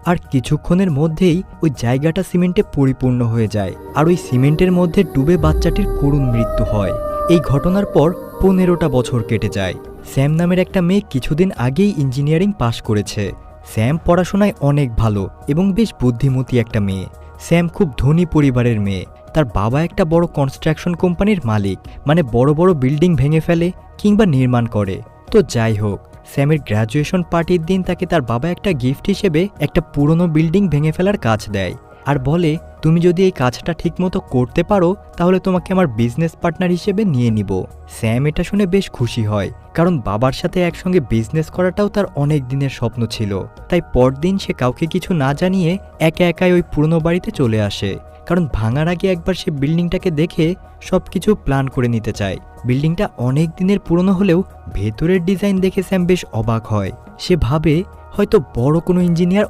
আর কিছুক্ষণের মধ্যেই ওই জায়গাটা সিমেন্টে পরিপূর্ণ হয়ে যায় আর ওই সিমেন্টের মধ্যে ডুবে বাচ্চাটির করুণ মৃত্যু হয়। এই ঘটনার পর 15টা বছর কেটে যায়। স্যাম নামের একটা মেয়ে কিছুদিন আগেই ইঞ্জিনিয়ারিং পাশ করেছে। স্যাম পড়াশোনায় অনেক ভালো এবং বেশ বুদ্ধিমতী একটা মেয়ে। স্যাম খুব ধনী পরিবারের মেয়ে। তার বাবা একটা বড় কনস্ট্রাকশন কোম্পানির মালিক, মানে বড় বড় বিল্ডিং ভেঙে ফেলে কিংবা নির্মাণ করে। তো যাই হোক, স্যামের গ্র্যাজুয়েশন পার্টির দিন তাকে তার বাবা একটা গিফট হিসেবে একটা পুরনো বিল্ডিং ভেঙে ফেলার কাজ দেয় আর বলে, তুমি যদি এই কাজটা ঠিকমতো করতে পারো তাহলে তোমাকে আমার বিজনেস পার্টনার হিসেবে নিয়ে নিব। স্যাম এটা শুনে বেশ খুশি হয়, কারণ বাবার সাথে একসঙ্গে বিজনেস করাটাও তার অনেক দিনের স্বপ্ন ছিল। তাই পরদিন সে কাউকে কিছু না জানিয়ে একা একাই ওই পুরনো বাড়িতে চলে আসে, কারণ ভাঙার আগে একবার সে বিল্ডিংটাকে দেখে সবকিছু প্ল্যান করে নিতে চায়। বিল্ডিংটা অনেক দিনের পুরনো হলেও ভেতরের ডিজাইন দেখে স্যাম বেশ অবাক হয়। সে ভাবে হয়তো বড় কোনো ইঞ্জিনিয়ার